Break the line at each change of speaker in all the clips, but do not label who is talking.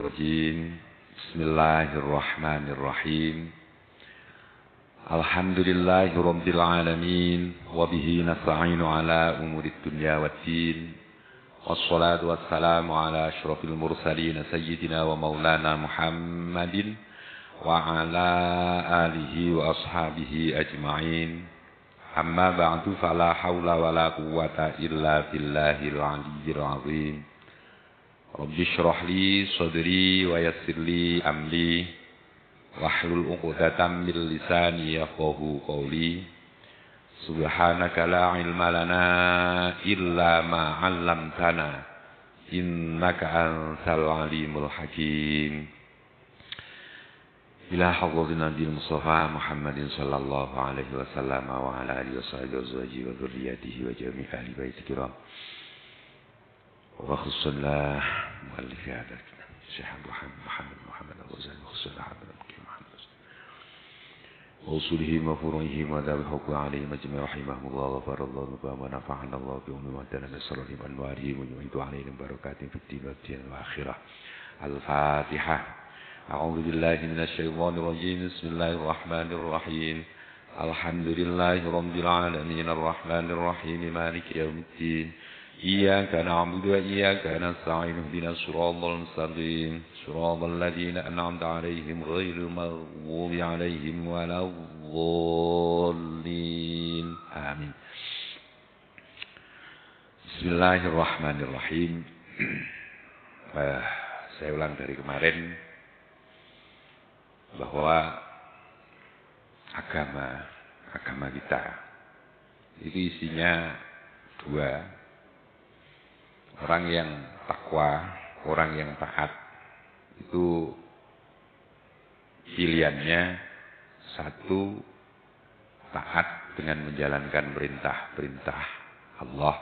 Bismillahirrahmanirrahim. Alhamdulillahirabbil alamin wa bihi nasta'inu ala umurid dunya waddin. Wassalatu wassalamu ala asyrafil mursalin sayyidina wa maulana Muhammadin wa ala alihi wa ashabihi ajma'in. Amma ba'du fala haula wala quwwata illa billahil aliyyil azim. Rabbi shrah li sadri wa yassir li amri wahlul 'uqdatam min lisani yafqahu qawli. Subhanaka la ilma lana illa ma 'allamtana innaka antal alimul hakim. Ila hadratin Nabil Mustafa Muhammadin sallallahu alaihi wasallam wa ala alihi wa dzurriyyatihi wa jami'i ahli baiti kiram. وخصوصا مؤلف هذا الشيخ محمد الغزالي وخصوصا محمد محمد ووصوله وفروعه وذوي الحق عليه مجمع رحمهم الله غفر الله لهم ونفعنا الله بهم وادنا نسرهم انوارهم ويعيد عليهم بركات في الدين والدين والاخره. الفاتحه. اعوذ بالله من الشيطان الرجيم. بسم الله الرحمن الرحيم. الحمد لله رب العالمين الرحمن الرحيم مالك يوم الدين. إياك نعبد وإياك نستعين اهدنا الصراط المستقيم صراط الذين أنعمت عليهم غير المغضوب عليهم ولا الضالين آمين. Bismillahirrahmanirrahim. Saya ulang dari kemarin bahwa agama kita itu isinya dua. Orang yang takwa, orang yang taat, itu pilihannya satu, taat dengan menjalankan perintah-perintah Allah,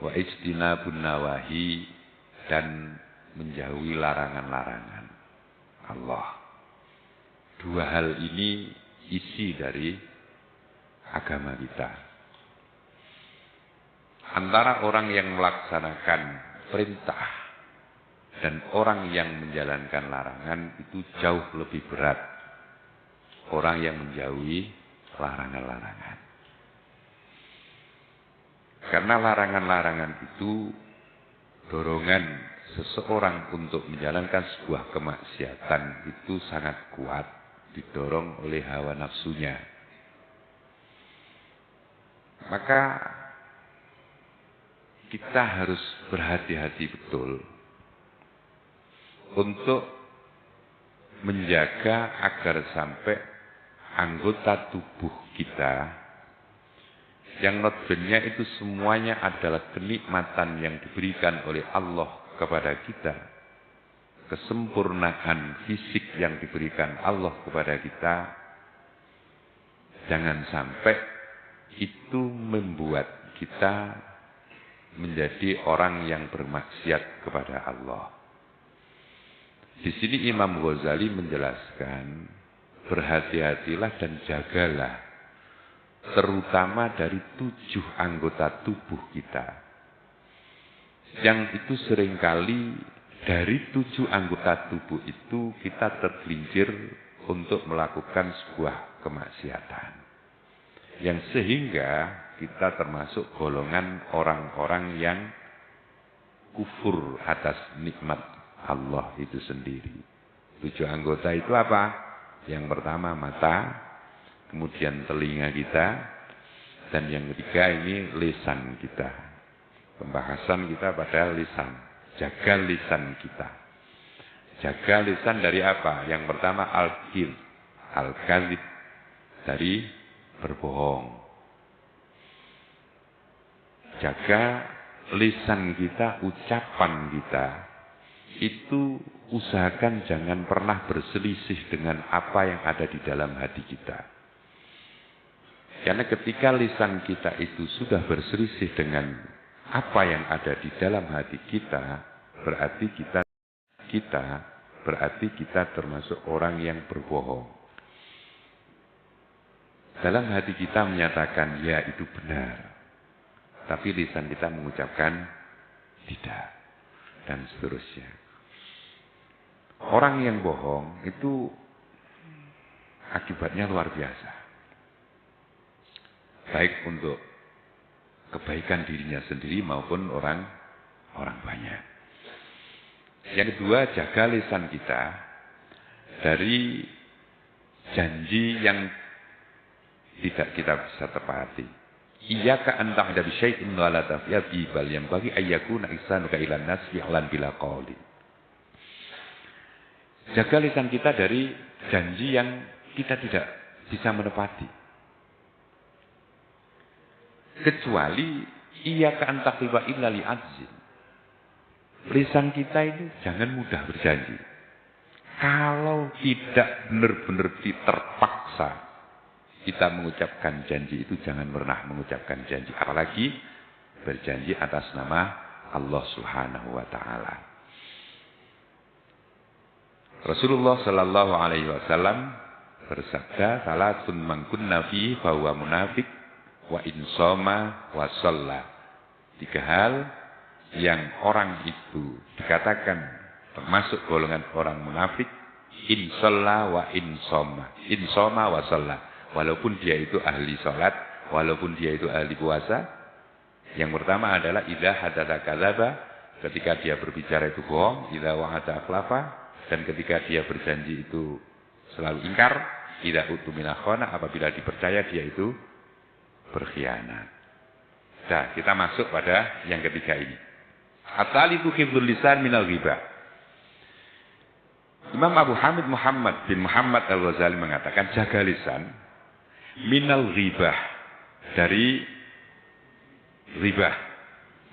wa ijtinabun nawahi, dan menjauhi larangan-larangan Allah. Dua hal ini isi dari agama kita. Antara orang yang melaksanakan perintah dan orang yang menjalankan larangan itu jauh lebih berat. Orang yang menjauhi larangan-larangan. Karena larangan-larangan itu dorongan seseorang untuk menjalankan sebuah kemaksiatan itu sangat kuat, didorong oleh hawa nafsunya. Maka kita harus berhati-hati betul untuk menjaga agar sampai anggota tubuh kita yang notabene itu semuanya adalah kenikmatan yang diberikan oleh Allah kepada kita, kesempurnaan fisik yang diberikan Allah kepada kita, jangan sampai itu membuat kita menjadi orang yang bermaksiat kepada Allah. Di sini Imam Ghazali menjelaskan, berhati-hatilah dan jagalah, terutama dari 7 anggota tubuh kita. Yang itu seringkali dari 7 anggota tubuh itu kita tergelincir untuk melakukan sebuah kemaksiatan. Yang sehingga kita termasuk golongan orang-orang yang kufur atas nikmat Allah itu sendiri. 7 anggota itu apa? Yang pertama mata, kemudian telinga kita, dan yang ketiga ini lisan kita. Pembahasan kita pada lisan. Jaga lisan kita. Jaga lisan dari apa? Yang pertama al-kadzib, dari berbohong. Jaga lisan kita, ucapan kita, itu usahakan jangan pernah berselisih dengan apa yang ada di dalam hati kita. Karena ketika lisan kita itu sudah berselisih dengan apa yang ada di dalam hati kita, berarti kita termasuk orang yang berbohong. Dalam hati kita menyatakan ya itu benar, tapi lisan kita mengucapkan tidak, dan seterusnya. orang yang bohong itu akibatnya luar biasa. Baik untuk kebaikan dirinya sendiri maupun orang banyak. Yang kedua, jaga lisan kita dari janji yang tidak kita bisa tepati. Iyyaka an ta'budu bi syai'in wa la taf'il bal yang bagi ayyakuna ihsanuka ilan nas fi'lan bila qauli. Jaga lisan kita dari janji yang kita tidak bisa menepati. Kecuali iyyaka an taqiba illa li ajzin. Lisan kita itu jangan mudah berjanji. Kalau tidak benar-benar terpaksa kita mengucapkan janji itu, jangan pernah mengucapkan janji. Apalagi berjanji atas nama Allah Subhanahu wa ta'ala. Rasulullah Sallallahu Alaihi Wasallam bersabda, salatun man kunna fihi fahuwa munafiq wa in shoma wa shalla. 3 hal yang orang itu dikatakan termasuk golongan orang munafik, in shalla wa in shoma wa shalla. Walaupun dia itu ahli salat, walaupun dia itu ahli puasa. Yang pertama adalah idza hadatsa kadzaba, ketika dia berbicara itu bohong, idza wa'ada akhlafa, dan ketika dia berjanji itu selalu ingkar, idza utumina khana, apabila dipercaya dia itu berkhianat. Nah, kita masuk pada yang ketiga ini. At-talitu hifdzul lisan minal ghibah. Imam Abu Hamid Muhammad bin Muhammad Al-Ghazali mengatakan, jaga lisan minal ghibah, dari ghibah,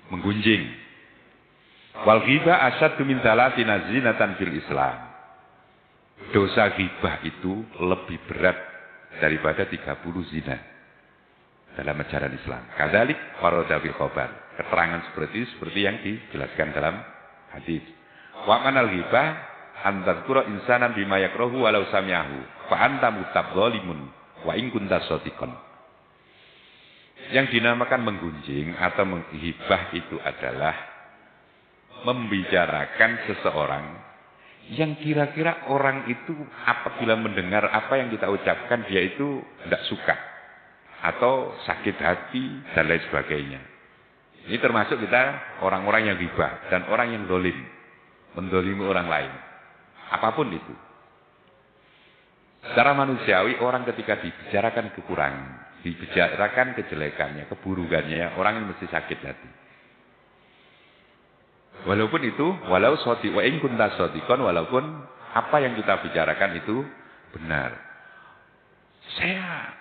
menggunjing. Wal ghibah asyaddu min thalathina zinatan fil Islam. Dosa ghibah itu lebih berat daripada 30 zina dalam ajaran Islam. Kadzalik warada fil khabar. Keterangan seperti yang dijelaskan dalam hadis. Wa manal ghibah antadzkura insanan bima yakrahu walau sami'ahu fa anta mutabdzalimun wa in kunta shadiqan. Yang dinamakan menggunjing atau menghibah itu adalah membicarakan seseorang yang kira-kira orang itu apabila mendengar apa yang kita ucapkan dia itu tidak suka atau sakit hati dan lain sebagainya. Ini termasuk kita orang-orang yang ghibah dan orang yang dolim, mendolimi orang lain. Apapun itu. Secara manusiawi orang ketika dibicarakan kekurangan, dibicarakan kejelekannya, keburukannya, orang ini mesti sakit hati. Walaupun itu, walau shadiq wa in kunta shadiqan, walaupun apa yang kita bicarakan itu benar. Saya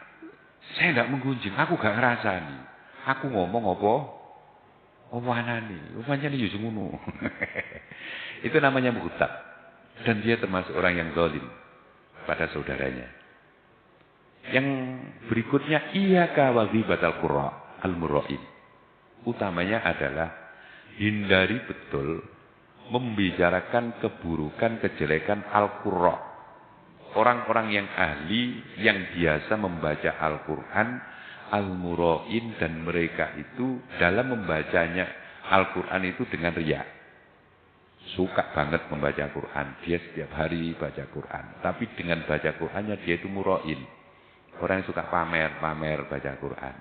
tidak menggunjing, aku gak ngerasani. Aku ngomong apa? Omonganane, rupanya yo ngono. Itu namanya mughtab. Dan dia termasuk orang yang zalim pada saudaranya. Yang berikutnya iyyaka wa ghibatal qurra al-murra'in. Utamanya adalah hindari betul membicarakan keburukan, kejelekan al-qurra. Orang-orang yang ahli, yang biasa membaca Al-Quran, al-murra'in, dan mereka itu dalam membacanya Al-Quran itu dengan riya. Suka banget membaca Quran. Dia setiap hari baca Quran. Tapi dengan baca Qurannya dia itu murra'in. Orang yang suka pamer baca Quran.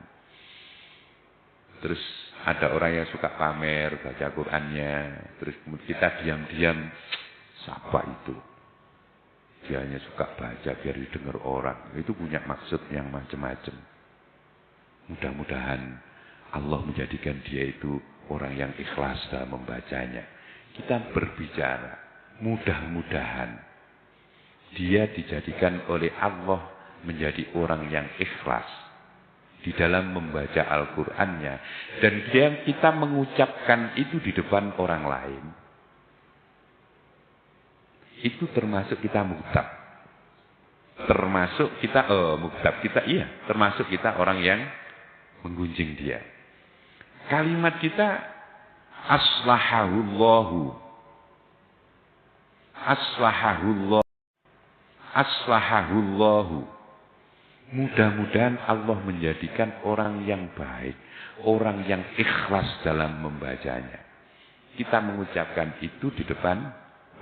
Terus ada orang yang suka pamer baca Qurannya. Terus kita diam-diam, siapa itu? Dia hanya suka baca biar didengar orang. Itu punya maksud yang macam-macam. Mudah-mudahan Allah menjadikan dia itu orang yang ikhlas dalam membacanya. Kita berbicara, mudah-mudahan dia dijadikan oleh Allah menjadi orang yang ikhlas di dalam membaca Al-Qur'annya, dan kita mengucapkan itu di depan orang lain. Itu termasuk kita mughtab. Termasuk kita mughtab kita, iya, termasuk kita orang yang menggunjing dia. Kalimat kita aslahahullahu, aslahahullahu. Mudah-mudahan Allah menjadikan orang yang baik, orang yang ikhlas dalam membacanya. Kita mengucapkan itu di depan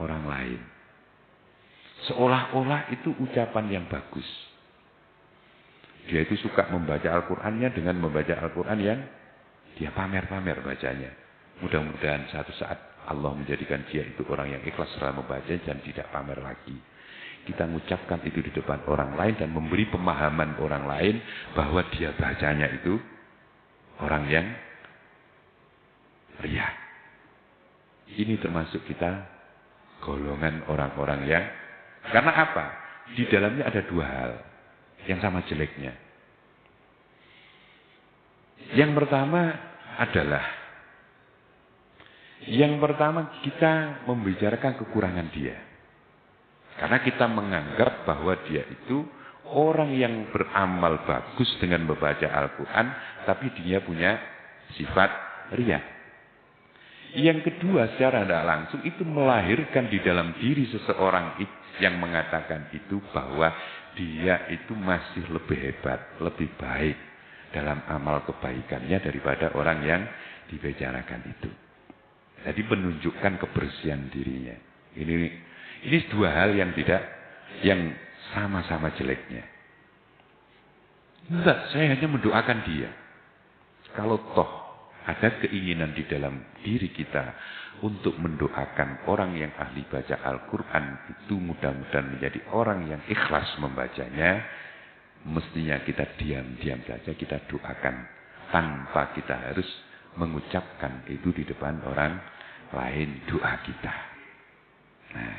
orang lain. Seolah-olah itu ucapan yang bagus. Dia itu suka membaca Al-Qur'annya dengan membaca Al-Qur'an yang dia pamer-pamer bacanya. Mudah-mudahan suatu saat Allah menjadikan dia itu orang yang ikhlas dalam membaca dan tidak pamer lagi. Kita mengucapkan itu di depan orang lain dan memberi pemahaman orang lain bahwa dia bacanya itu orang yang riya. Ini termasuk kita golongan orang-orang yang, karena apa? Di dalamnya ada dua hal yang sama jeleknya. Yang pertama adalah kita membicarakan kekurangan dia. Karena kita menganggap bahwa dia itu orang yang beramal bagus dengan membaca Al-Quran, tapi dia punya sifat riya. Yang kedua, secara tidak langsung itu melahirkan di dalam diri seseorang yang mengatakan itu bahwa dia itu masih lebih hebat, lebih baik dalam amal kebaikannya daripada orang yang dibicarakan itu. Jadi menunjukkan kebersihan dirinya. Ini dua hal yang sama-sama jeleknya. Enggak, saya hanya mendoakan dia. Kalau toh ada keinginan di dalam diri kita untuk mendoakan orang yang ahli baca Al-Quran itu mudah-mudahan menjadi orang yang ikhlas membacanya, mestinya kita diam-diam saja kita doakan tanpa kita harus mengucapkan itu di depan orang lain doa kita. Nah,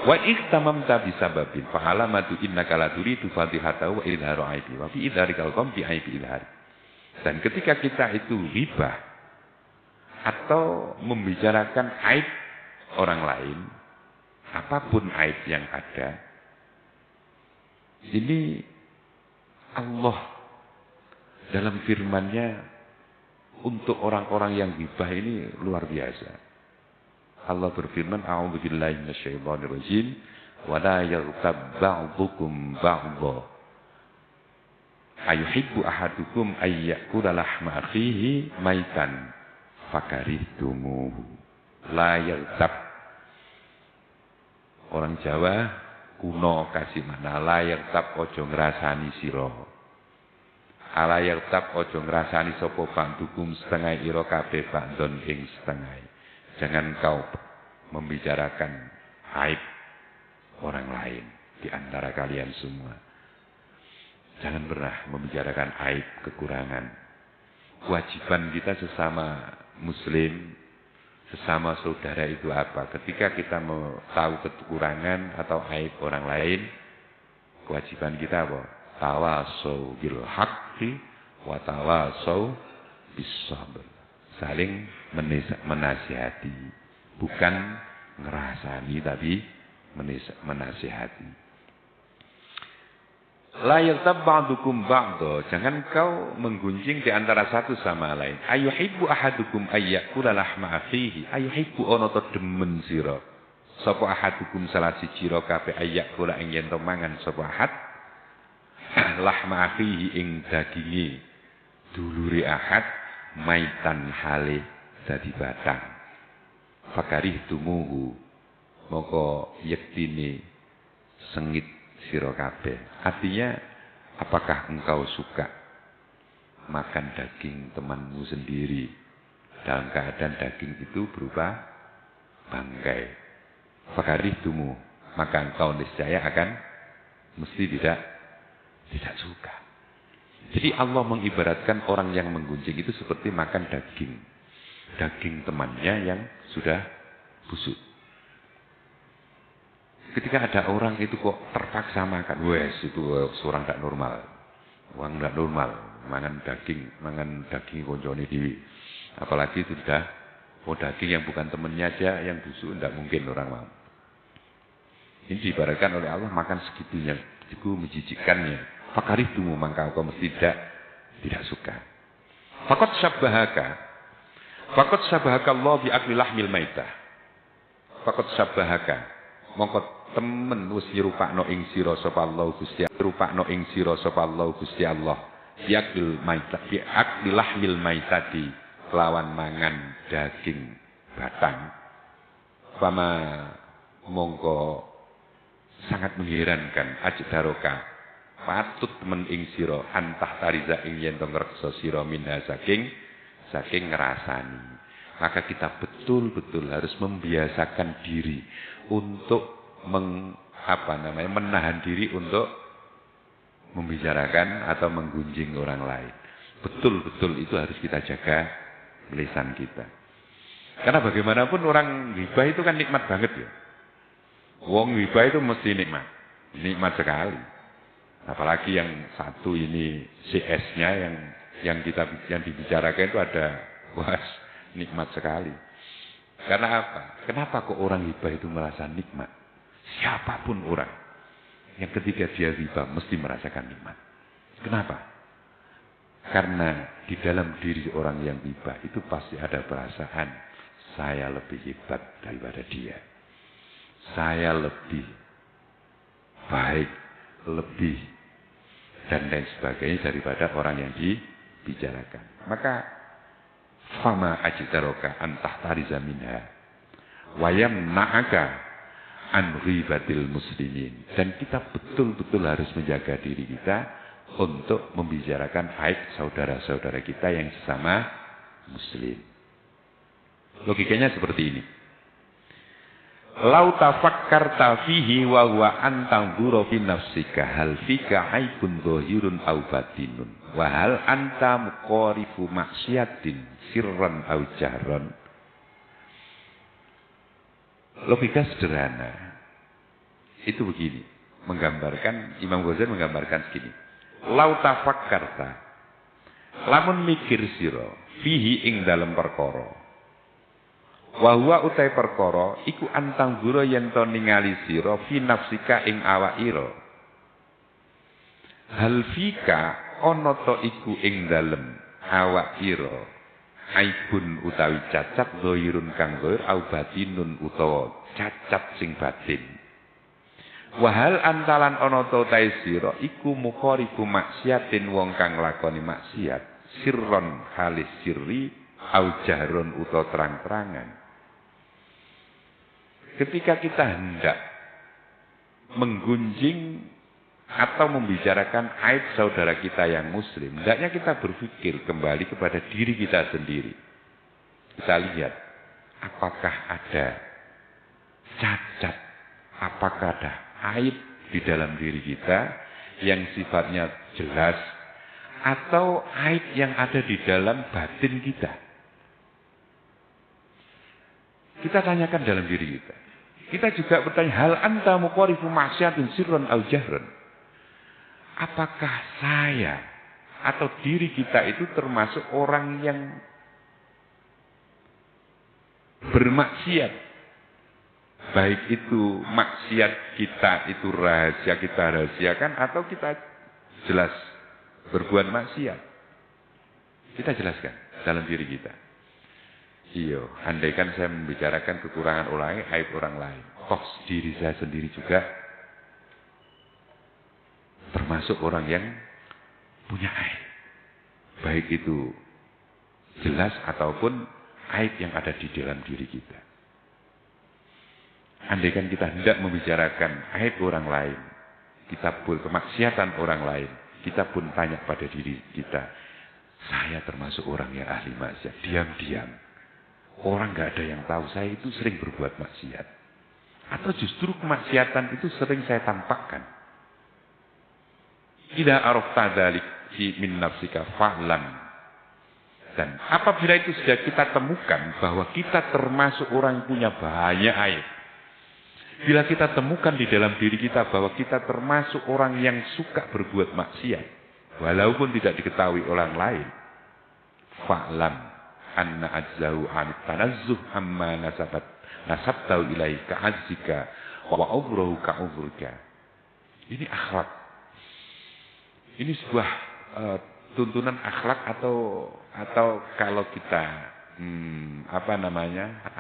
wa iktamamta bisababin fa alamatu innaka la turidu fatihatahu wa ilharu aibi wa fi idharikal qam bi aibi ilhar. Dan ketika kita itu ghibah atau membicarakan aib orang lain, apapun aib yang ada, ini Allah dalam firman-Nya untuk orang-orang yang ghibah ini luar biasa. Allah berfirman, a'udzubillahi minasyaitonirrajim, wa la yaghtab ba'dukum ba'dha. Ayuhibbu ahadukum ayyakula lahma akhihi maitan fakarihtumuhu. La yaghtab. Orang Jawa kuno kasih mana la yaghtab ojo ngrasani sira. Ala yaghtab ojo ngrasani sapa bantukum setengah ira kabeh bandon ing setengah. Jangan kau membicarakan aib orang lain di antara kalian semua. Jangan pernah membicarakan aib, kekurangan. Kewajiban kita sesama muslim, sesama saudara itu apa? Ketika kita mau tahu kekurangan atau aib orang lain, kewajiban kita apa? Tawasau bil haqqi wa tawasau bis sabr. Saling menasihati, bukan ngerasani tapi menasihati. La yaghtab ba'dukum ba'dha, jangan kau menggunjing di antara satu sama lain. Ayuhibbu ahadukum ayyakula lahma akhihi, ayuhibbu ana ta demen sira. Sapa ahadukum salah siji sira kabeh ayyakula ing yen mangan sapa ahad lahma akhihi ing daginge dulure ahad maitan hale dadi batang. Fakarih tumuhu, moko yektine sengit sira kabeh. Artinya, apakah engkau suka makan daging temanmu sendiri dalam keadaan daging itu berupa bangkai? Fakarih tumu, maka engkau niscaya akan mesti tidak suka. Jadi Allah mengibaratkan orang yang menggunjing itu seperti makan daging temannya yang sudah busuk. Ketika ada orang itu kok terpaksa makan, wes itu seorang tidak normal, orang tidak normal, mangan daging koncone dewi, apalagi itu sudah daging yang bukan temannya aja yang busuk, tidak mungkin orang mau. Ini diibaratkan oleh Allah makan segitunya, itu menjijikkannya. Fakarihtumu, maka kau mesti tidak suka. Faqad sabbahaka Allah bi akli lahmil maitah. Faqad sabbahaka, mongko temen wis nyerupakno ing sira sapa Allah Gusti Allah, nyerupakno ing sira sapa Allah Gusti Allah. Bi akli lahmil maitati, kelawan mangan daging batang. Pama mongko sangat mengherankan ajdaroka patut men ing sira antah tariza ing yen to ngreksa sira minha saking ngrasani. Maka kita betul-betul harus membiasakan diri untuk menahan diri untuk membicarakan atau menggunjing orang lain. Betul-betul itu harus kita jaga lisan kita. Karena bagaimanapun orang ghibah itu kan nikmat banget ya. Wong ghibah itu mesti nikmat. Nikmat sekali. Apalagi yang satu ini CS-nya yang dibicarakan itu ada nikmat sekali. Karena apa? Kenapa kok orang ghibah itu merasa nikmat? Siapapun orang yang ketika dia ghibah mesti merasakan nikmat. Kenapa? Karena di dalam diri orang yang ghibah itu pasti ada perasaan saya lebih hebat daripada dia. Saya lebih baik, lebih dan lain sebagainya daripada orang yang dibicarakan. Maka fama ajdaroka antah tariza minha wayam na'aka an ghibatil muslimin. Dan kita betul-betul harus menjaga diri kita untuk membicarakan aib saudara-saudara kita yang sesama muslim. Logikanya seperti ini. Lau tafakkarta fihi wa huwa antanzura fi nafsika hal fika aibun dhahirun aw batinun wa hal anta muqarifu maksiatin sirran aw jahran. Logika sederhana itu begini, Imam Ghazali menggambarkan segini. Lau tafakkarta, lamun mikir sira fihi ing dalem perkara, wa huwa utai perkara iku antang gura yen to ningali sira fi nafsika ing awak ira. Hal fika ana to iku ing dalem awak ira aibun utawi cacat dhahirun kang dhahir au batinun utawa cacat sing batin. Wa hal antalan ana to ta sira iku mukharifu maksiatin wong kang lakoni maksiat sirron halis sirri au jahron utawa terang-terangan. Ketika kita hendak menggunjing atau membicarakan aib saudara kita yang muslim, hendaknya kita berpikir kembali kepada diri kita sendiri. Kita lihat, apakah ada cacat, apakah ada aib di dalam diri kita yang sifatnya jelas, atau aib yang ada di dalam batin kita. Kita tanyakan dalam diri kita. Kita juga bertanya, hal anta muqarifu maksiatin sirran au jahran. Apakah saya atau diri kita itu termasuk orang yang bermaksiat? Baik itu maksiat kita itu rahasia kita rahasiakan atau kita jelas berbuat maksiat. Kita jelaskan dalam diri kita. Iya, andaikan saya membicarakan kekurangan orang lain, aib orang lain, toh diri saya sendiri juga termasuk orang yang punya aib. Baik itu jelas ataupun aib yang ada di dalam diri kita. Andaikan kita hendak membicarakan aib orang lain, kita pun kemaksiatan orang lain, kita pun tanya pada diri kita, saya termasuk orang yang ahli maksiat, diam-diam. Orang gak ada yang tahu saya itu sering berbuat maksiat. Atau justru kemaksiatan itu sering saya tampakkan. Idza arafta dzalik fi min nafsika fa'lam. Dan apabila itu sudah kita temukan bahwa kita termasuk orang yang punya banyak aib. Bila kita temukan di dalam diri kita bahwa kita termasuk orang yang suka berbuat maksiat, walaupun tidak diketahui orang lain, fa'lam anna ajzahu anit tanazzuh amma nasabtahu ilaika azzika wa ughruhu ka ughruka. Ini akhlak. Ini sebuah tuntunan akhlak atau kalau kita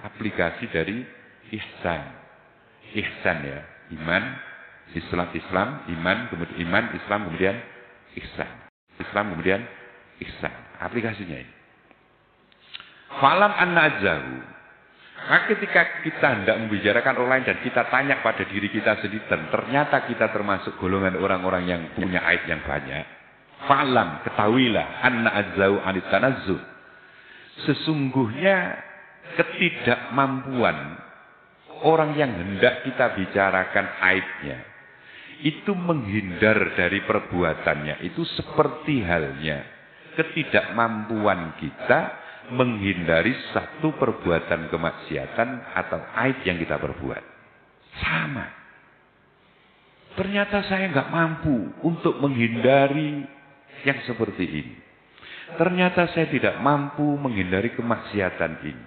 aplikasi dari ihsan. Ihsan ya, iman, Islam, iman, kemudian iman, Islam, kemudian ihsan. Islam kemudian ihsan. Aplikasinya ini. Falam anna ajzahu. Maka ketika kita hendak membicarakan orang lain dan kita tanya pada diri kita sendiri, dan ternyata kita termasuk golongan orang-orang yang punya aib yang banyak, fa'lam, ketahuilah, anna adzau anit tanazzuh. Sesungguhnya ketidakmampuan orang yang hendak kita bicarakan aibnya, itu menghindar dari perbuatannya, itu seperti halnya ketidakmampuan kita menghindari satu perbuatan kemaksiatan atau aib yang kita perbuat. Sama. Ternyata saya nggak mampu untuk menghindari yang seperti ini. Ternyata saya tidak mampu menghindari kemaksiatan ini.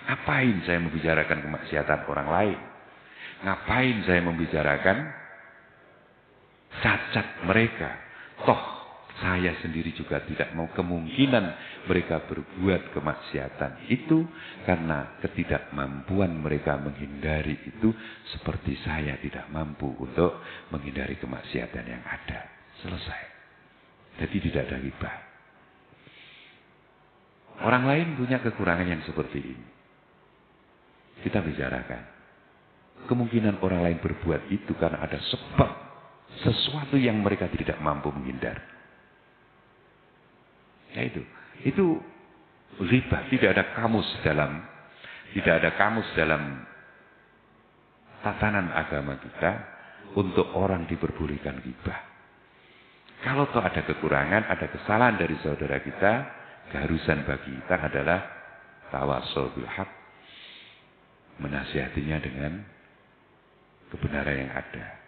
Ngapain saya membicarakan kemaksiatan orang lain? Ngapain saya membicarakan cacat mereka? Toh saya sendiri juga tidak mau, kemungkinan mereka berbuat kemaksiatan itu karena ketidakmampuan mereka menghindari itu, seperti saya tidak mampu untuk menghindari kemaksiatan yang ada. Selesai. Jadi tidak ada ghibah. Orang lain punya kekurangan yang seperti ini, kita bicarakan. Kemungkinan orang lain berbuat itu karena ada sebab, sesuatu yang mereka tidak mampu menghindar. Ya itu ghibah. Tidak ada kamus dalam tatanan agama kita untuk orang diperbolehkan ghibah. Kalau toh ada kekurangan, ada kesalahan dari saudara kita, keharusan bagi kita adalah tawassul bil haq, menasihatinya dengan kebenaran yang ada.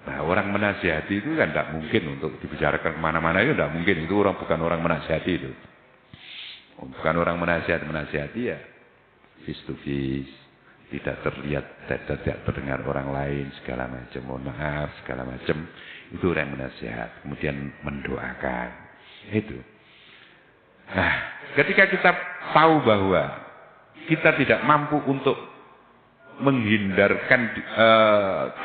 Nah, orang menasihati itu kan tidak mungkin untuk dibicarakan kemana-mana, itu tidak mungkin. Itu bukan orang menasihati itu. Bukan orang menasihati ya face to face, tidak terlihat, tidak terdengar orang lain, segala macam, mohon maaf, segala macam. Itu orang menasihat, kemudian mendoakan. Itu. Nah, ketika kita tahu bahwa kita tidak mampu untuk menghindarkan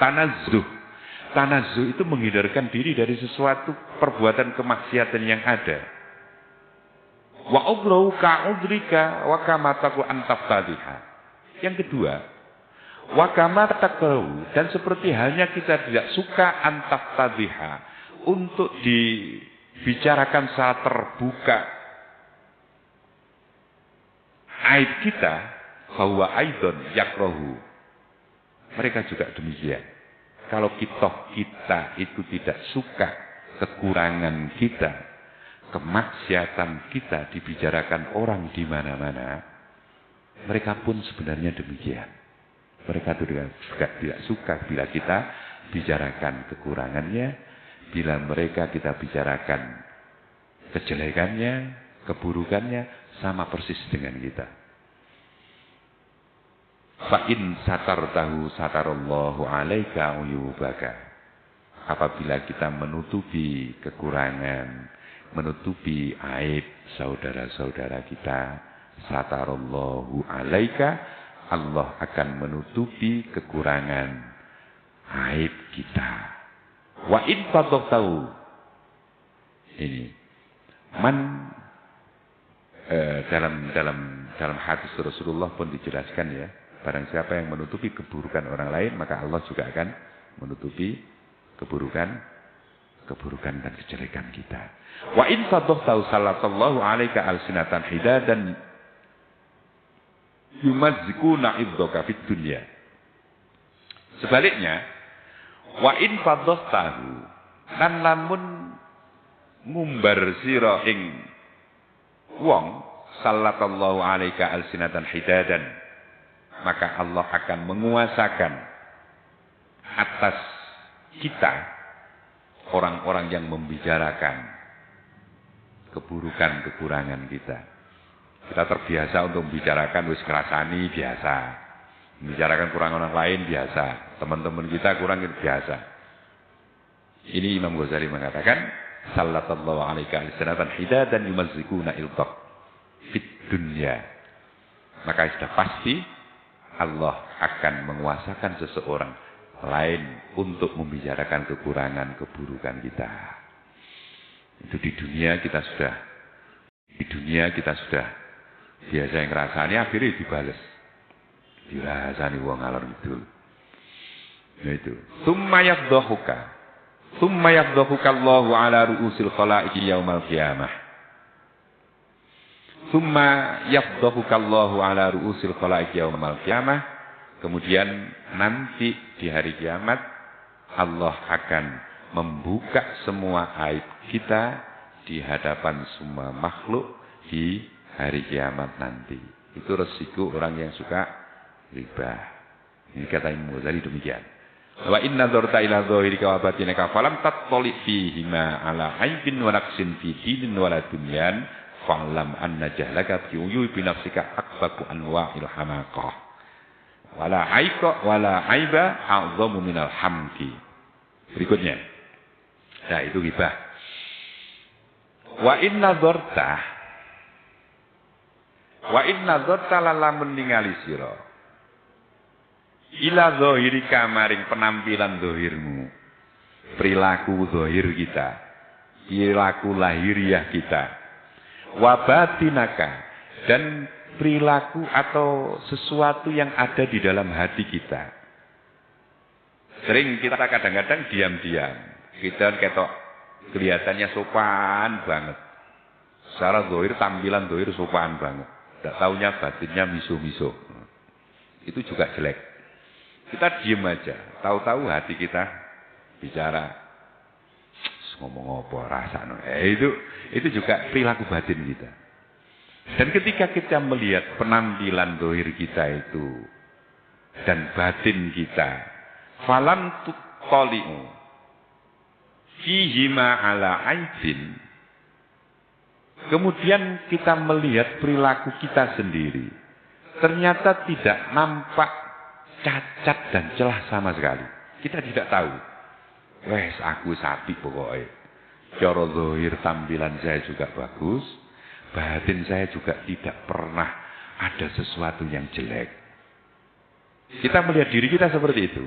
tanazzuh. Tanazzuh itu menghindarkan diri dari sesuatu perbuatan kemaksiatan yang ada. Wa udru ka'udrika wa kama taqu antaftadiha. Yang kedua, wa kama taqu, dan seperti halnya kita tidak suka antaftadiha, untuk dibicarakan secara terbuka aib kita, bahwa aidon yakrohu, mereka juga demikian. Kalau kita itu tidak suka kekurangan kita, kemaksiatan kita dibicarakan orang di mana-mana, mereka pun sebenarnya demikian. Mereka juga tidak suka bila kita bicarakan kekurangannya, bila mereka kita bicarakan kejelekannya, keburukannya, sama persis dengan kita. Fa'in satartahu satarallahu alaika uyubaka. Apabila kita menutupi kekurangan, menutupi aib saudara-saudara kita, satarallahu alaika, Allah akan menutupi kekurangan aib kita. Wa'in fadhtahu. Ini dalam hadis Rasulullah pun dijelaskan ya. Barang siapa yang menutupi keburukan orang lain, maka Allah juga akan menutupi keburukan dan kejelekan kita. Wa in fadhtahu sallallahu alaika alsinatan hidadan yumazzikuna idzaka fid dunya. Sebaliknya, wa in fadhtahu, lan lamun ngumbar sira ing wong sallallahu alaika alsinatan hidadan, maka Allah akan menguasakan atas kita orang-orang yang membicarakan keburukan, kekurangan kita. Kita terbiasa untuk membicarakan wis ngrasani biasa. Membicarakan kurang orang lain biasa. Teman-teman kita kurang biasa. Ini Imam Ghazali mengatakan, sallallahu alaika alsinatan hidadan yumazzikuna ildak fit dunya. Maka sudah pasti Allah akan menguasakan seseorang lain untuk membicarakan kekurangan, keburukan kita. Itu di dunia kita sudah biasa yang ngerasani, akhirnya dibales. dirasani wong ngalor ngidul. Ya itu. Tsumma yafdahuka Allahu ala ru'usil khalaiqi yaumal qiyamah. Tsumma yafdahuka Allahu ala ru'usil khalaiqi yaumal qiyamah. Kemudian nanti di hari kiamat Allah akan membuka semua aib kita di hadapan semua makhluk di hari kiamat nanti. Itu resiko orang yang suka riba. Ini kata Imam Ghazali demikian. Wa inna dzarta ila dzahirika wa batinaka falam tattali fihi ma ala aibin wa naqsin fi dinin wa la dunyan fa'lam anna jahlaka fi uyubi nafsika akbaru anwa'il hamaqah. Wala aiba a'zamu minal hamdi. Berikutnya. Nah, itu ghibah. Wa inna dzarta lalamun ningali sira ila zahirika maring penampilan zahirmu, perilaku zahir kita, perilaku lahiriah kita, wa batinaka, dan perilaku atau sesuatu yang ada di dalam hati kita. Sering kita kadang-kadang diam-diam, kita ketok kelihatannya sopan banget. Secara zahir, tampilan zahir sopan banget. Tidak taunya batinnya miso-miso. Itu juga jelek. Kita diem aja, tahu-tahu hati kita bicara ngomong apa rasanya. Itu juga perilaku batin kita. Dan ketika kita melihat penampilan zahir kita itu dan batin kita, falam tuqali'u fihi ma ala aibin. Kemudian kita melihat perilaku kita sendiri, ternyata tidak nampak cacat dan celah sama sekali. Kita tidak tahu. Wes aku sapi pokoknya. Cara zahir tampilan saya juga bagus, batin saya juga tidak pernah ada sesuatu yang jelek. Kita melihat diri kita seperti itu.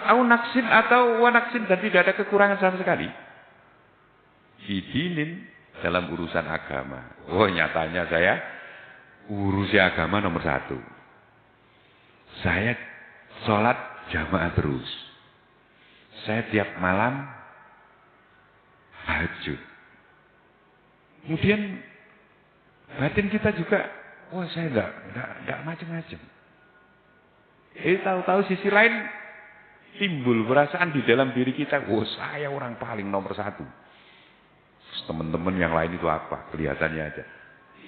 Au naksin atau wanaksin, dan tidak ada kekurangan sama sekali. Didinin dalam urusan agama. Oh, nyatanya saya urusi agama nomor 1. Saya sholat jamaah terus. Saya tiap malam tahajud. Kemudian batin kita juga, wah saya enggak macam-macam. Tahu-tahu sisi lain timbul perasaan di dalam diri kita, wah saya orang paling nomor 1. Teman-teman yang lain itu apa? Kelihatannya aja.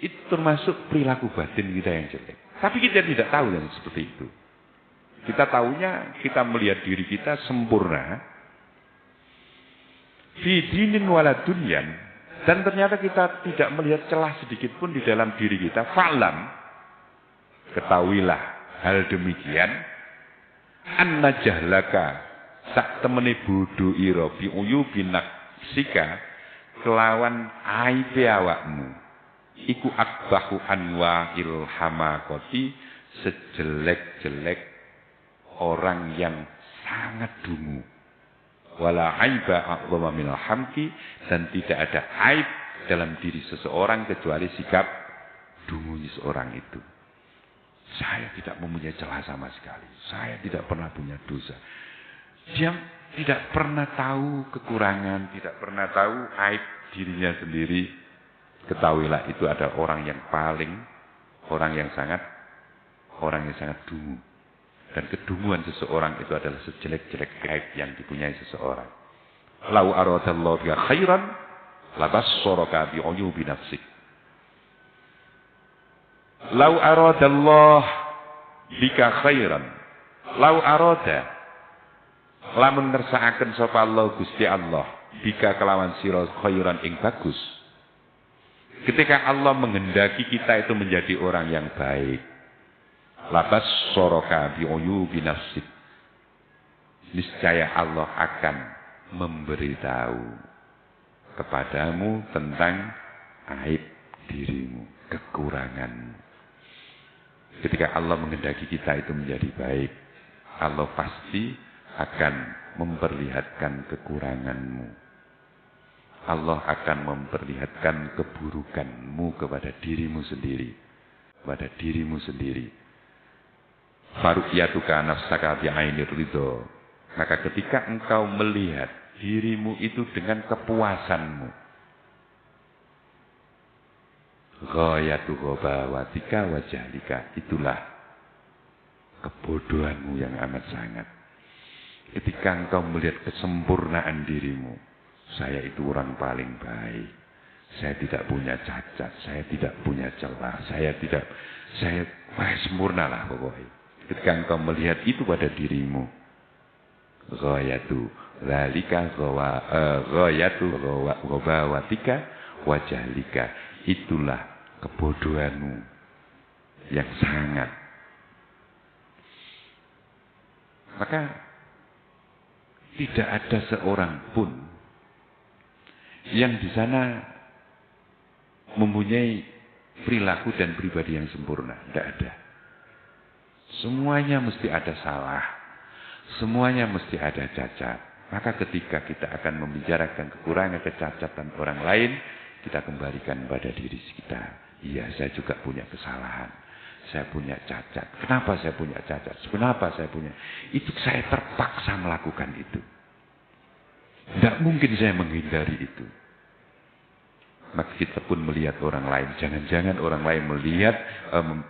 Itu termasuk perilaku batin kita yang jelek. Tapi kita tidak tahu yang seperti itu. Kita tahunya kita melihat diri kita sempurna. Fi dinin wala dunyan. Dan ternyata kita tidak melihat celah sedikit pun di dalam diri kita. Fa'lam. Ketahuilah hal demikian. Anna jahlaka. Sak temene bodo ira bi uyubi nafsika. Kelawan aibe awakmu. Iku akbahu anwa'il hamaqati, sejelek-jelek orang yang sangat dungu. Wala aiba a'zama minal hamki, dan tidak ada aib dalam diri seseorang kecuali sikap dungunya seorang itu. Saya tidak mempunyai celah sama sekali. Saya tidak pernah punya dosa. Dia tidak pernah tahu kekurangan, tidak pernah tahu aib dirinya sendiri. Ketahuilah itu ada orang yang sangat dungu. Dan kedunguan seseorang itu adalah sejelek-jelek aib yang dipunyai seseorang. Lau aradallahu bika khairan labassaraka bi uyubi nafsik. Lau aradallahu bika khairan. Lau arada lamun ngersakaken sapa Allah Gusti Allah bika kelawan sira khairan ing bagus. Ketika Allah menghendaki kita itu menjadi orang yang baik, labas soroka bi'uyubi nafsik, niscaya Allah akan memberitahu kepadamu tentang aib dirimu, kekuranganmu. Ketika Allah menghendaki kita itu menjadi baik, Allah pasti akan memperlihatkan kekuranganmu. Allah akan memperlihatkan keburukanmu kepada dirimu sendiri. Kepada dirimu sendiri. Faruqyatuka nafsaka bi'ainir ridho. Maka ketika engkau melihat dirimu itu dengan kepuasanmu, ghayatu ghabawatika wa jahlika, itulah kebodohanmu yang amat sangat. Ketika engkau melihat kesempurnaan dirimu, saya itu orang paling baik, saya tidak punya cacat, saya tidak punya celah, saya sempurna lah pokoknya. Ketika engkau melihat itu pada dirimu, ghayatu dzalika ghayatu ghabawatika wa jahlika, itulah kebodohanmu yang sangat. Maka tidak ada seorang pun yang di sana mempunyai perilaku dan pribadi yang sempurna. Tidak ada. Semuanya mesti ada salah. Semuanya mesti ada cacat. Maka ketika kita akan membicarakan kekurangan, kecacatan orang lain, kita kembalikan pada diri kita. Iya, saya juga punya kesalahan. Saya punya cacat. Kenapa saya punya cacat? Kenapa saya punya? Itu saya terpaksa melakukan itu. Tidak mungkin saya menghindari itu. Maka kita pun melihat orang lain. Jangan-jangan orang lain melihat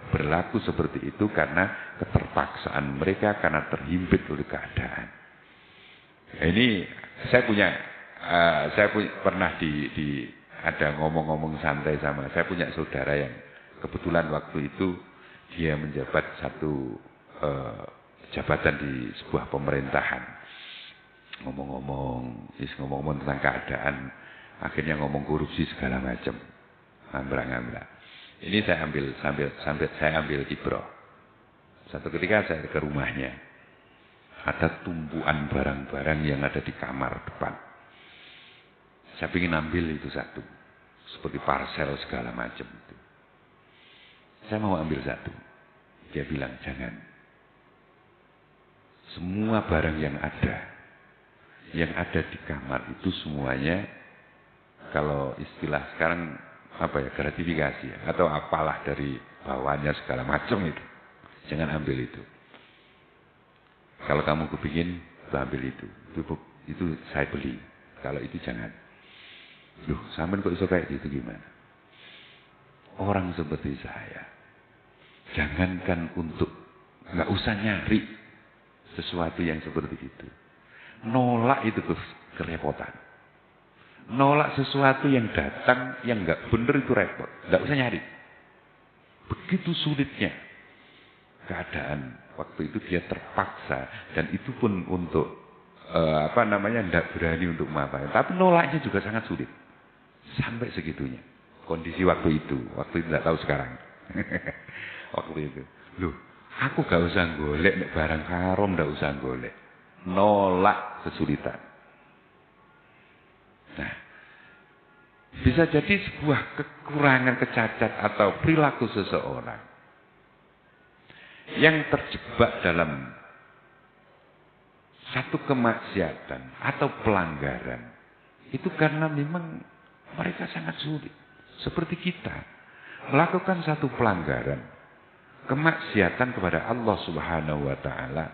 berlaku seperti itu karena keterpaksaan mereka, karena terhimpit oleh keadaan. Ini saya pernah ada ngomong-ngomong santai sama. Saya punya saudara yang kebetulan waktu itu dia menjabat satu jabatan di sebuah pemerintahan. Ngomong-ngomong tentang keadaan. Akhirnya ngomong korupsi segala macam, ngambrak-ngambrak. Ini saya ambil ibrah. Satu ketika saya ke rumahnya, ada tumpuan barang-barang yang ada di kamar depan. Saya ingin ambil itu satu, seperti parcel segala macam itu. Saya mau ambil satu. Dia bilang jangan. Semua barang yang ada di kamar itu semuanya, kalau istilah sekarang gratifikasi ya, atau apalah dari bawahnya segala macam itu. Jangan ambil itu. Kalau kamu kepingin, ambil itu. Itu saya beli. Kalau itu jangan. Loh, sampean kok iso kayak gitu gimana? Orang seperti saya, jangankan untuk nggak usah nyari sesuatu yang seperti itu. Nolak itu kerepotan. Nolak sesuatu yang datang yang nggak benar itu repot. Nggak usah nyari. Begitu sulitnya keadaan waktu itu, dia terpaksa, dan itu pun untuk nggak berani untuk memaafkan. Tapi nolaknya juga sangat sulit. Sampai segitunya kondisi waktu itu nggak tahu sekarang. Waktu itu, loh, aku gak usah golek barang haram, nggak usah golek. Nolak kesulitan. Nah, bisa jadi sebuah kekurangan, kecacat atau perilaku seseorang yang terjebak dalam satu kemaksiatan atau pelanggaran, itu karena memang mereka sangat sulit. Seperti kita melakukan satu pelanggaran, kemaksiatan kepada Allah Subhanahu wa Ta'ala,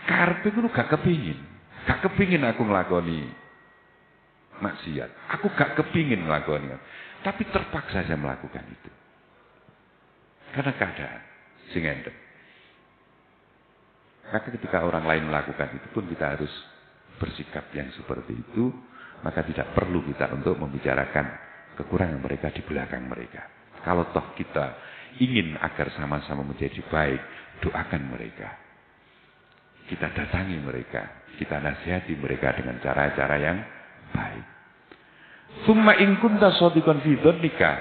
karepe kuwi gak kepingin aku nglakoni maksiat. Aku gak kepingin melakukannya, tapi terpaksa saya melakukan itu. Karena keadaan sing endem. Maka ketika orang lain melakukan itu pun kita harus bersikap yang seperti itu. Maka tidak perlu kita untuk membicarakan kekurangan mereka di belakang mereka. Kalau toh kita ingin agar sama-sama menjadi baik, doakan mereka. Kita datangi mereka, kita nasihati mereka dengan cara-cara yang baik. Summa in kunta shadiqan fi dzannika.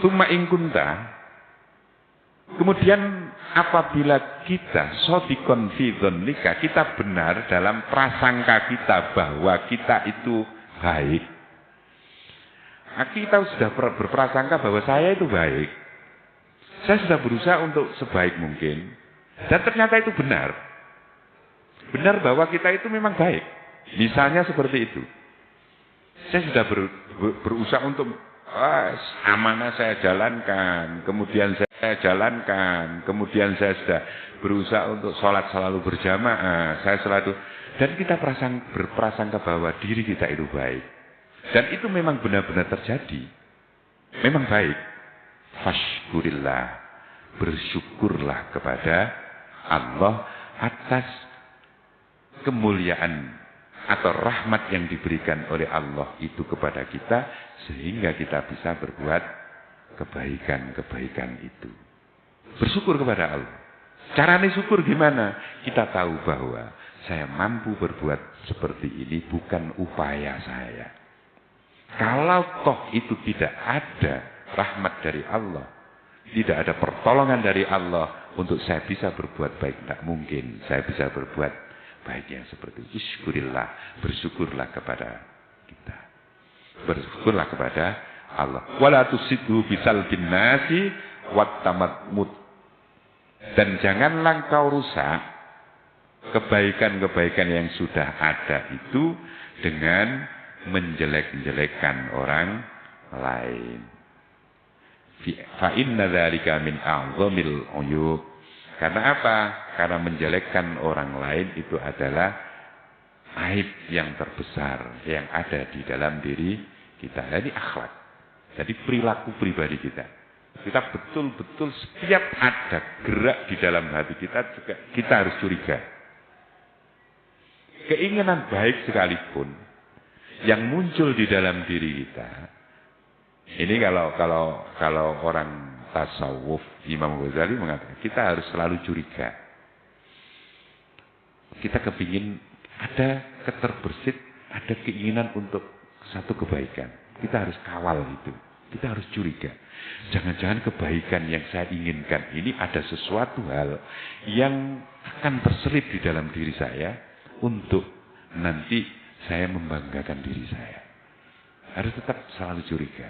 Summa in kunta. Kemudian apabila kita shadiqan fi dzannika, kita benar dalam prasangka kita bahwa kita itu baik. Kita sudah berprasangka bahwa saya itu baik. Saya sudah berusaha untuk sebaik mungkin. Dan ternyata itu benar. Benar bahwa kita itu memang baik. Misalnya seperti itu. Saya sudah berusaha untuk amanah saya jalankan, kemudian saya jalankan, kemudian saya sudah berusaha untuk sholat selalu berjamaah, saya selalu, dan kita berprasangka bahwa diri kita itu baik. Dan itu memang benar-benar terjadi. Memang baik. Fashkurillah. Bersyukurlah kepada Allah atas kemuliaan atau rahmat yang diberikan oleh Allah itu kepada kita, sehingga kita bisa berbuat kebaikan-kebaikan itu. Bersyukur kepada Allah. Caranya syukur gimana? Kita tahu bahwa saya mampu berbuat seperti ini bukan upaya saya. Kalau toh itu tidak ada rahmat dari Allah, tidak ada pertolongan dari Allah untuk saya bisa berbuat baik, tidak mungkin saya bisa berbuat baik yang seperti itu. Syukurillah, bersyukurlah kepada kita. Bersyukurlah kepada Allah. Wala tusidhu bisalbin nasi wattamatmut. Dan janganlah engkau rusak kebaikan-kebaikan yang sudah ada itu dengan menjelek-jelekkan orang lain. Fa inna dzalika min a'zamil uyub. Karena apa? Karena menjelekkan orang lain itu adalah aib yang terbesar yang ada di dalam diri kita. Jadi akhlak. Jadi perilaku pribadi kita. Kita betul-betul setiap ada gerak di dalam hati kita juga kita harus curiga. Keinginan baik sekalipun yang muncul di dalam diri kita. Ini kalau orang tasawuf, Imam Ghazali mengatakan kita harus selalu curiga. Kita kepingin ada keterbersit, ada keinginan untuk satu kebaikan. Kita harus kawal itu. Kita harus curiga. Jangan-jangan kebaikan yang saya inginkan ini ada sesuatu hal yang akan terselip di dalam diri saya untuk nanti saya membanggakan diri saya. Harus tetap selalu curiga.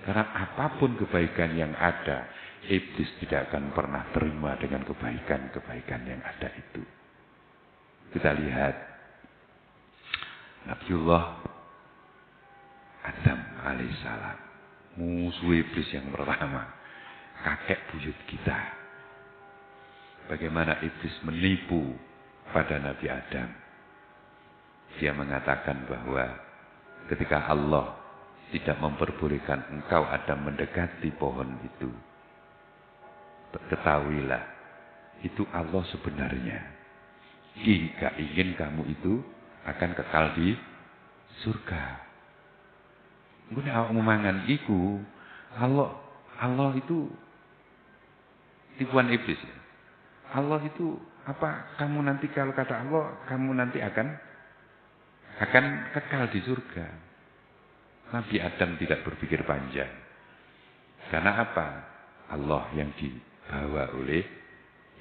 Karena apapun kebaikan yang ada, iblis tidak akan pernah terima dengan kebaikan-kebaikan yang ada itu. Kita lihat Nabiullah Adam alaihissalam, musuh iblis yang pertama, kakek buyut kita. Bagaimana iblis menipu pada Nabi Adam. Dia mengatakan bahwa ketika Allah tidak memperbolehkan engkau Adam mendekati pohon itu, ketahuilah itu Allah sebenarnya jika ingin kamu itu akan kekal di surga. Mungkin awak memangan iku Allah itu tipuan iblis ya. Allah itu apa? Kamu nanti kalau kata Allah kamu nanti akan kekal di surga. Nabi Adam tidak berpikir panjang. Karena apa? Allah yang dibawa oleh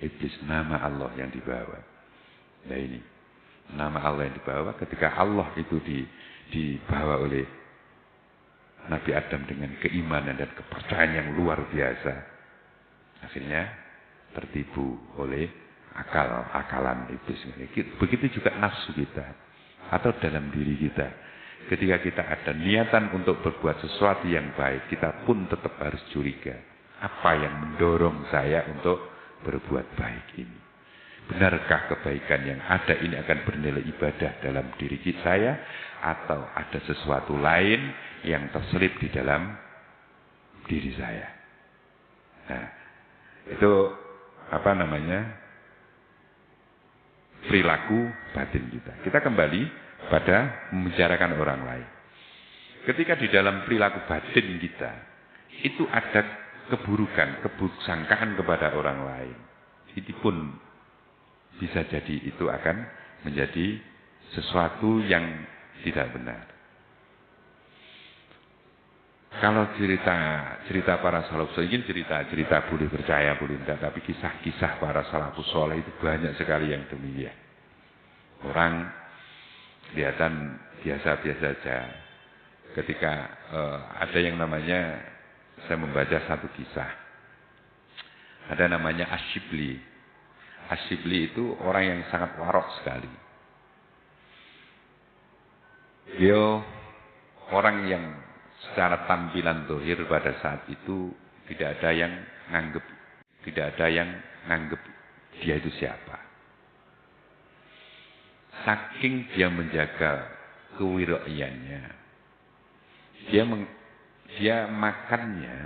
iblis, nama Allah yang dibawa. Nah ini, nama Allah yang dibawa ketika Allah itu dibawa oleh Nabi Adam dengan keimanan dan kepercayaan yang luar biasa. Akhirnya tertipu oleh akal-akalan iblis. Begitu juga nafsu kita atau dalam diri kita. Ketika kita ada niatan untuk berbuat sesuatu yang baik, kita pun tetap harus curiga. Apa yang mendorong saya untuk berbuat baik ini? Benarkah kebaikan yang ada ini akan bernilai ibadah dalam diri saya? Atau ada sesuatu lain yang terselip di dalam diri saya? Nah, itu perilaku batin kita. Kita kembali pada membicarakan orang lain. Ketika di dalam perilaku batin kita itu ada keburukan, kebursangkaan kepada orang lain, itu pun bisa jadi itu akan menjadi sesuatu yang tidak benar. Kalau cerita para salafus saleh, cerita boleh percaya boleh tidak, tapi kisah-kisah para salafus saleh itu banyak sekali yang demikian. Orang kelihatan biasa-biasa saja. Ketika ada yang namanya, saya membaca satu kisah. Ada namanya Asyibli. Asyibli itu orang yang sangat warok sekali. Dia orang yang secara tampilan zahir pada saat itu tidak ada yang nganggep dia itu siapa. Saking dia menjaga kewirausahaannya, dia makannya,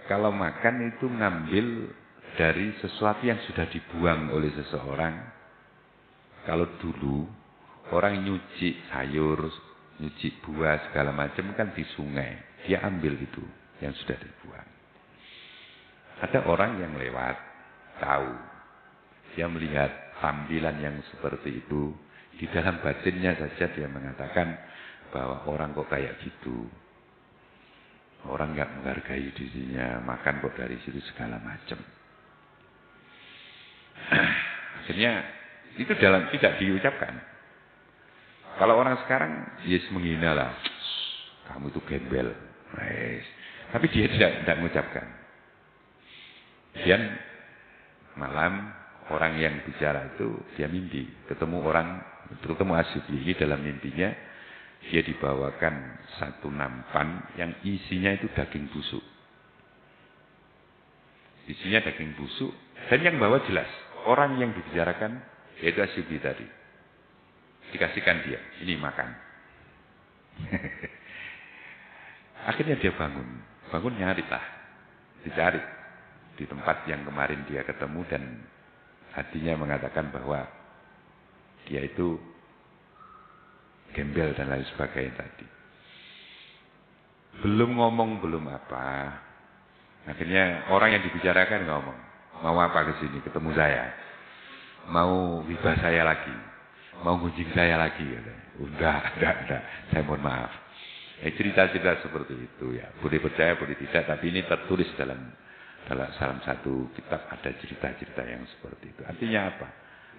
kalau makan itu ngambil dari sesuatu yang sudah dibuang oleh seseorang. Kalau dulu orang nyuci sayur, nyuci buah segala macam kan di sungai, dia ambil itu yang sudah dibuang. Ada orang yang lewat, tahu, dia melihat tampilan yang seperti itu, di dalam batinnya saja dia mengatakan bahwa orang kok kayak gitu, orang nggak menghargai dirinya, makan kok dari situ segala macam. Akhirnya itu tidak diucapkan. Kalau orang sekarang yes menghina lah, kamu itu gembel, tapi dia tidak mengucapkan. Dan malam orang yang bicara itu dia mimpi ketemu Asy'ibli. Dalam mimpinya dia dibawakan satu nampan yang isinya itu daging busuk. Isinya daging busuk dan yang bawa jelas orang yang dibicarakan yaitu Asy'ibli tadi. Dikasihkan dia, ini makan. Akhirnya dia bangun nyari lah, dicari di tempat yang kemarin dia ketemu dan hatinya mengatakan bahwa dia itu gembel dan lain sebagainya tadi. Belum ngomong belum apa, akhirnya orang yang dibicarakan ngomong, mau apa ke sini ketemu saya, mau hibah saya lagi, mau gunjing saya lagi. Udah, saya mohon maaf. Cerita-cerita seperti itu ya, boleh percaya boleh tidak, tapi ini tertulis dalam salah satu kitab ada cerita-cerita yang seperti itu. Artinya apa?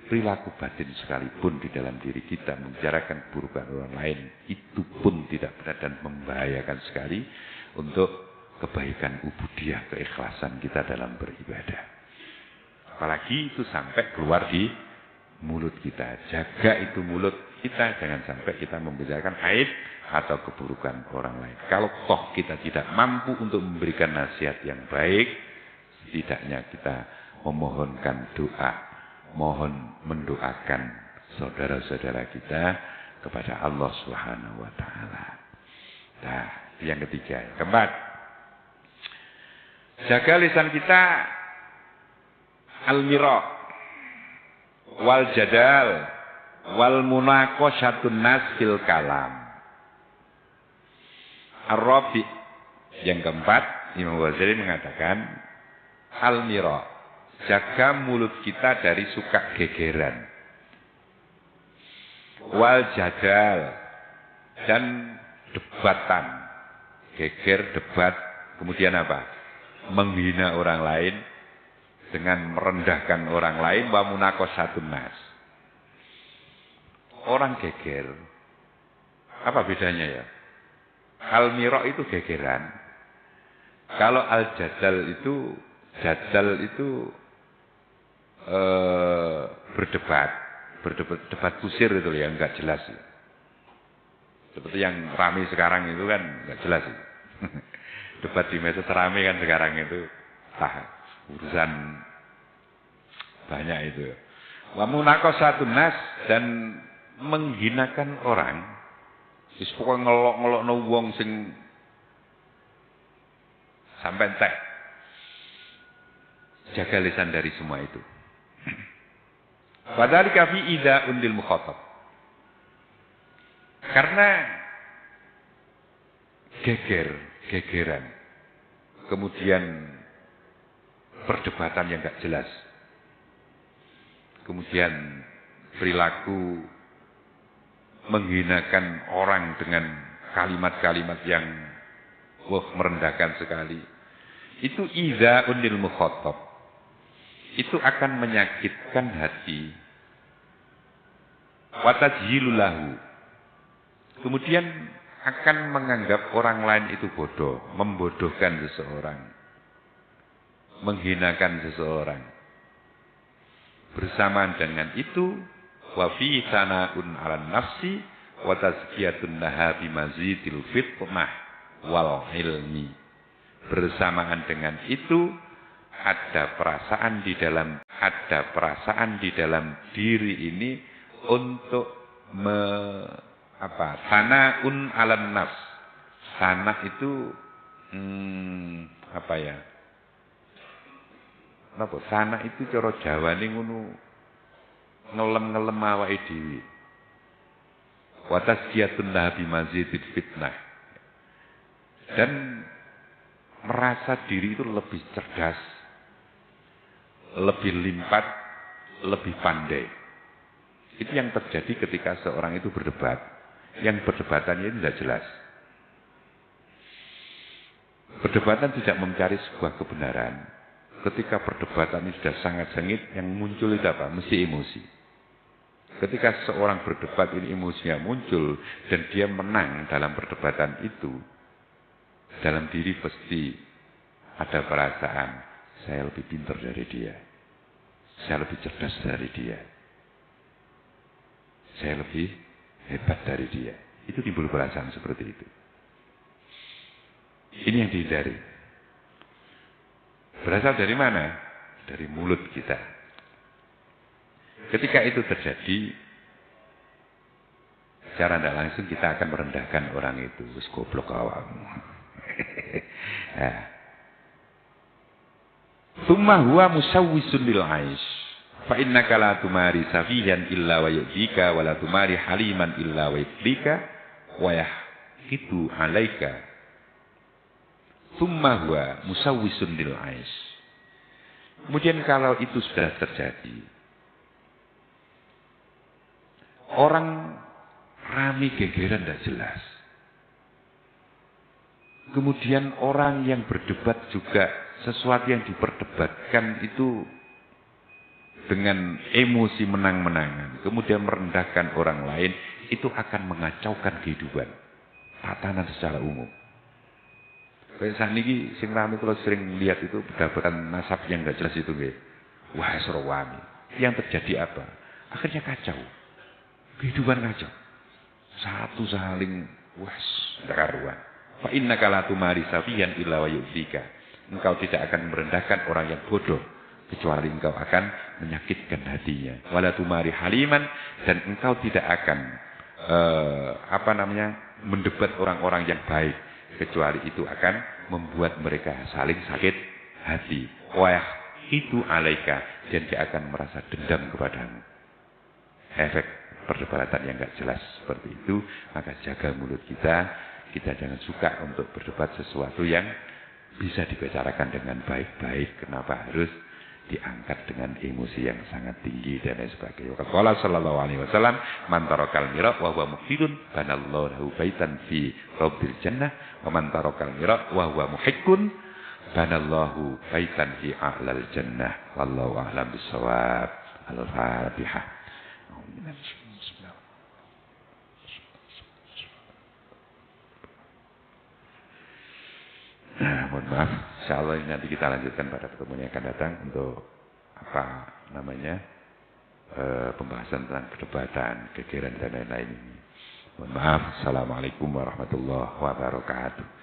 Perilaku batin sekalipun di dalam diri kita membicarakan keburukan orang lain itu pun tidak benar dan membahayakan sekali untuk kebaikan ubudiyah, keikhlasan kita dalam beribadah. Apalagi itu sampai keluar di mulut kita. Jaga itu mulut kita, jangan sampai kita membicarakan aib atau keburukan orang lain. Kalau toh kita tidak mampu untuk memberikan nasihat yang baik, setidaknya kita memohonkan doa, mendoakan saudara-saudara kita kepada Allah Subhanahu wa taala. Nah, yang ketiga, keempat. Jaga lisan kita al-mira wal jadal wal munaqashatun nas fil kalam. Ar-Rabi, yang keempat, Imam Ghazali mengatakan al-mira, jaga mulut kita dari suka gegeran, wal jadal, dan debatan, geger, debat, kemudian apa? Menghina orang lain dengan merendahkan orang lain, wa munaqashatun nas. Orang geger, apa bedanya ya? Al-mira itu gegeran. Kalau al-jadal itu berdebat kusir itu ya, enggak jelas. Seperti yang ramai sekarang itu kan enggak jelas. Debat di medsos ramai kan sekarang itu, urusan banyak itu. Wa munaqashatun nas, dan menghinakan orang. Wis pokoke ngelok-ngelokno wong sing sampai entek. Jaga lisan dari semua itu. Padhalika fi idza'un lil mukhatab. Karena gegeran, kemudian perdebatan yang enggak jelas, kemudian perilaku menghinakan orang dengan kalimat-kalimat yang merendahkan sekali. Itu idza'un lil mukhatab. Itu akan menyakitkan hati. Wa tajhilul lahu. Kemudian akan menganggap orang lain itu bodoh, membodohkan seseorang, menghinakan seseorang. Bersamaan dengan itu, wa fi sana'un 'alan nafsi wa tazkiyatun laha bimazidil fitnah wal ilmi. Bersamaan dengan itu ada perasaan di dalam diri ini untuk tanaun alan nafs. Tanah itu tanah itu cara Jawane ngono ngelem-ngelem awake dhewe. Wa tasqiyatun laha bimazidil fitnah. Dan merasa diri itu lebih cerdas, lebih limpat, lebih pandai. Itu yang terjadi ketika seorang itu berdebat. Yang perdebatannya itu tidak jelas. Perdebatan tidak mencari sebuah kebenaran. Ketika perdebatan ini sudah sangat sengit, yang muncul itu apa? Mesti emosi. Ketika seorang berdebat ini emosinya muncul dan dia menang dalam perdebatan itu, dalam diri pasti ada perasaan, saya lebih pintar dari dia. Saya lebih cerdas dari dia. Saya lebih hebat dari dia. Itu timbul perasaan seperti itu. Ini yang dihindari. Berasal dari mana? Dari mulut kita. Ketika itu terjadi, secara tidak langsung kita akan merendahkan orang itu. Wis goblok awakmu. Tsumma huwa musawwisun lil 'aish. Fa innaka la tumari safihan illa wa yu'dika wa la tumari haliman illa wa yudlika wa yahqitu 'alaika. Tsumma huwa musawwisun lil 'aish. Kemudian kalau itu sudah terjadi, orang rame gegeran tidak jelas. Kemudian orang yang berdebat juga sesuatu yang diperdebatkan itu dengan emosi menang-menangan, kemudian merendahkan orang lain, itu akan mengacaukan kehidupan, tatanan secara umum. Kayak saat ini sing rame kalau sering lihat itu perdebatan nasab yang nggak jelas itu nggih. Wah, serawami. Yang terjadi apa? Akhirnya kacau. Kehidupan kacau. Satu saling tidak karuan. Fa innaka la tumari safiyan illa wa yu'dika. Engkau tidak akan merendahkan orang yang bodoh kecuali engkau akan menyakitkan hatinya. Wala tumari haliman, dan engkau tidak akan mendebat orang-orang yang baik kecuali itu akan membuat mereka saling sakit hati. Wah, itu alaika, dan dia akan merasa dendam kepadamu. Efek perdebatan yang enggak jelas seperti itu, maka jaga mulut kita. Kita jangan suka untuk berdebat sesuatu yang bisa dibicarakan dengan baik-baik. Kenapa harus diangkat dengan emosi yang sangat tinggi dan lain sebagainya. Qala sallallahu alaihi wasallam, man tarakal mira wa huwa muqtidun banallahu lahu baitan fi rabbil jannah wa man tarakal mira wa huwa muhiqqun banallahu baitan fi a'lal jannah. Wallahu a'lam bissawab. Al-Fatihah. Mohon maaf, insyaallah nanti kita lanjutkan pada pertemuan yang akan datang untuk pembahasan tentang perdebatan, gegeran dan lain-lain ini. Mohon maaf. Assalamualaikum warahmatullahi wabarakatuh.